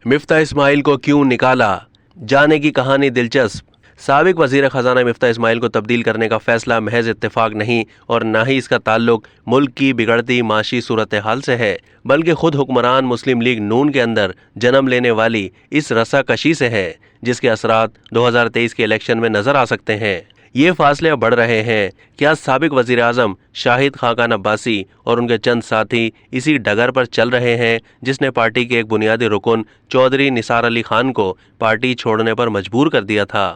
मिफ्ता इस्माइल को क्यों निकाला, जाने की कहानी दिलचस्प। साबिक वजीर खजाना मिफ्ता इस्माइल को तब्दील करने का फैसला महज इत्तेफाक नहीं और न ही इसका ताल्लुक मुल्क की बिगड़ती माशी सूरत हाल से है, बल्कि खुद हुक्मरान मुस्लिम लीग नून के अंदर जन्म लेने वाली इस रसाकशी से है, जिसके असरात 2023 के इलेक्शन में नजर आ सकते हैं। ये फासले बढ़ रहे हैं। क्या साबिक वजीर आजम शाहिद खाकान अब्बासी और उनके चंद साथी इसी डगर पर चल रहे हैं जिसने पार्टी के एक बुनियादी रुकन चौधरी निसार अली खान को पार्टी छोड़ने पर मजबूर कर दिया था।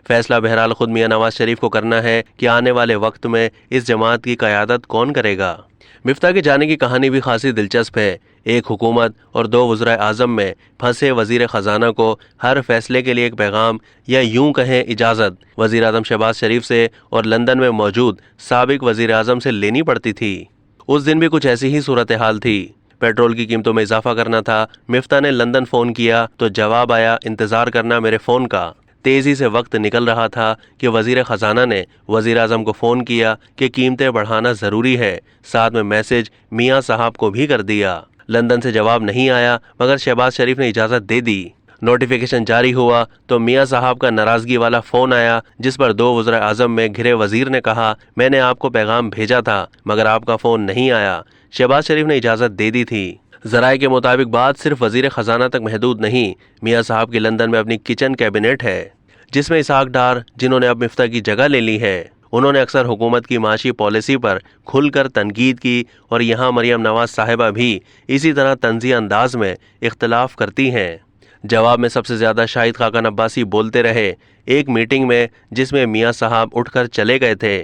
फैसला बहरहाल खुद मियां नवाज शरीफ को करना है कि आने वाले वक्त में इस जमात की क़यादत कौन करेगा। मिफ्ता के जाने की कहानी भी खासी दिलचस्प है। एक हुकूमत और दो वज़ीर आज़म में फंसे वज़ीर ख़जाना को हर फैसले के लिए एक पैगाम या यूं कहें इजाज़त वज़ीर आज़म शहबाज शरीफ से और लंदन में मौजूद साबिक वज़ीर आज़म से लेनी पड़ती थी। उस दिन भी कुछ ऐसी ही सूरत हाल थी। पेट्रोल की कीमतों में इजाफा करना था। मिफ्ता ने लंदन फ़ोन किया तो जवाब आया, इंतज़ार करना मेरे फ़ोन का। तेज़ी से वक्त निकल रहा था कि वज़ीर ख़जाना ने वज़ीर आज़म को फ़ोन किया कि कीमतें बढ़ाना ज़रूरी है। साथ में मैसेज मियाँ साहब को भी कर दिया। लंदन से जवाब नहीं आया, मगर शहबाज शरीफ ने इजाज़त दे दी। नोटिफिकेशन जारी हुआ तो मियाँ साहब का नाराज़गी वाला फ़ोन आया, जिस पर दो वज़ीर आज़म में घिरे वज़ीर ने कहा, मैंने आपको पैगाम भेजा था मगर आपका फ़ोन नहीं आया। शहबाज शरीफ ने इजाज़त दे दी थी। ज़राए के मुताबिक बात सिर्फ वज़ीर ख़जाना तक महदूद नहीं। मियाँ साहब की लंदन में अपनी किचन कैबिनेट है, जिसमें इसहाक डार, जिन्होंने अब मिफ्ता की जगह ले ली है, उन्होंने अक्सर हुकूमत की माशी पॉलिसी पर खुलकर तनकीद की और यहाँ मरियम नवाज साहिबा भी इसी तरह तंज़िया अंदाज में इख्तलाफ करती हैं। जवाब में सबसे ज़्यादा शाहिद खाकान अब्बासी बोलते रहे। एक मीटिंग में जिसमें मियाँ साहब उठकर चले गए थे,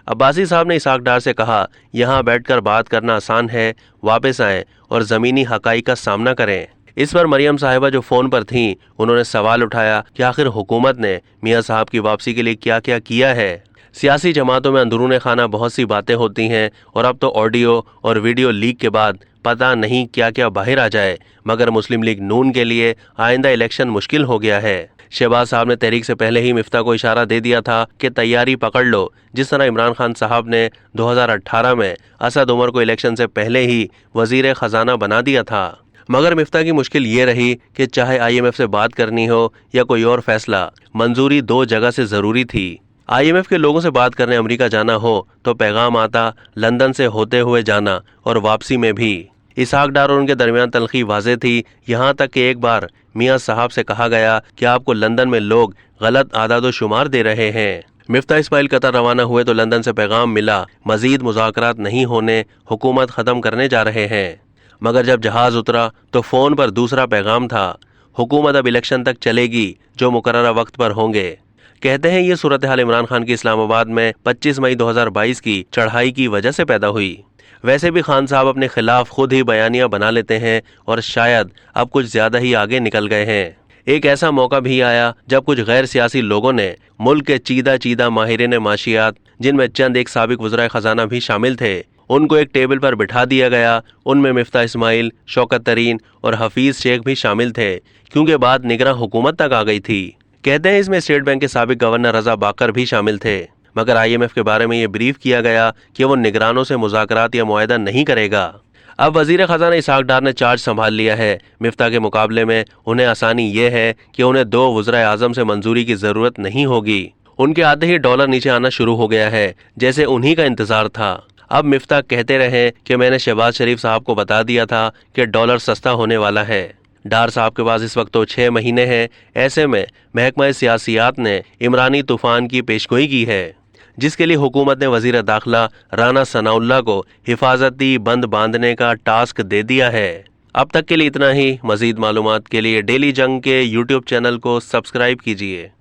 अब्बासी साहब ने इसहाक डार से कहा, यहाँ बैठकर बात करना आसान है, वापस आएँ और ज़मीनी हक़ाइक़ का सामना करें। इस पर मरियम साहिबा जो फ़ोन पर थीं, उन्होंने सवाल उठाया कि आखिर हुकूमत ने मियाँ साहब की वापसी के लिए क्या क्या किया है। सियासी जमातों में अंदरूने खाना बहुत सी बातें होती हैं और अब तो ऑडियो और वीडियो लीक के बाद पता नहीं क्या क्या बाहर आ जाए, मगर मुस्लिम लीग नून के लिए आइंदा इलेक्शन मुश्किल हो गया है। शहबाज साहब ने तहरीक से पहले ही मिफ्ता को इशारा दे दिया था कि तैयारी पकड़ लो, जिस तरह इमरान खान साहब ने 2018 में असद उमर को इलेक्शन से पहले ही वज़ीर ख़जाना बना दिया था। मगर मिफ्ता की मुश्किल ये रही कि चाहे IMF से बात करनी हो या कोई और फैसला, मंजूरी दो जगह से ज़रूरी थी। IMF के लोगों से बात करने अमेरिका जाना हो तो पैगाम आता लंदन से होते हुए जाना, और वापसी में भी इसहाक डार और उनके दरमियान तलखी वाज़े थी। यहाँ तक कि एक बार मियाँ साहब से कहा गया कि आपको लंदन में लोग गलत आदाद शुमार दे रहे हैं। मिफ्ता इस्माइल कतर रवाना हुए तो लंदन से पैगाम मिला, मजीद मुज़ाकरात नहीं होने, हुकूमत ख़त्म करने जा रहे हैं। मगर जब जहाज़ उतरा तो फ़ोन पर दूसरा पैगाम था, हुकूमत अब इलेक्शन तक चलेगी जो मुकर्ररा वक्त पर होंगे। कहते हैं ये सूरत हाल इमरान खान की इस्लामाबाद में 25 मई 2022 की चढ़ाई की वजह से पैदा हुई। वैसे भी खान साहब अपने खिलाफ खुद ही बयानियां बना लेते हैं और शायद अब कुछ ज़्यादा ही आगे निकल गए हैं। एक ऐसा मौका भी आया जब कुछ गैर सियासी लोगों ने मुल्क के चीदा माहिरीन माशियात, जिनमें चंद एक साबिक वज़ीर ख़जाना भी शामिल थे, उनको एक टेबल पर बिठा दिया गया। उनमें मिफ्ता इस्माइल, शौकत तरीन और हफीज़ शेख भी शामिल थे, क्योंकि बात निगरां हुकूमत तक आ गई थी। कहते हैं इसमें स्टेट बैंक के साबिक गवर्नर रजा बाकर भी शामिल थे। मगर IMF के बारे में ये ब्रीफ किया गया कि वो निगरानों से मुज़ाकरात या मुआहदा नहीं करेगा। अब वज़ीर ख़जाना इसहाक डार ने चार्ज संभाल लिया है। मिफ्ता के मुकाबले में उन्हें आसानी ये है कि उन्हें दो वज़ीर आज़म से मंजूरी की ज़रूरत नहीं होगी। उनके आते ही डॉलर नीचे आना शुरू हो गया है, जैसे उन्हीं का इंतज़ार था। अब मिफ्ता कहते रहे कि मैंने शहबाज शरीफ साहब को बता दिया था कि डॉलर सस्ता होने वाला है। डार साहब के पास इस वक्त तो 6 महीने हैं। ऐसे में महकमा सियासियात ने इमरानी तूफान की पेशगोई की है, जिसके लिए हुकूमत ने वज़ीर दाखिला राना सनाउल्लाह को हिफाजती बंद बांधने का टास्क दे दिया है। अब तक के लिए इतना ही। मज़ीद मालूमात के लिए डेली जंग के YouTube चैनल को सब्सक्राइब कीजिए।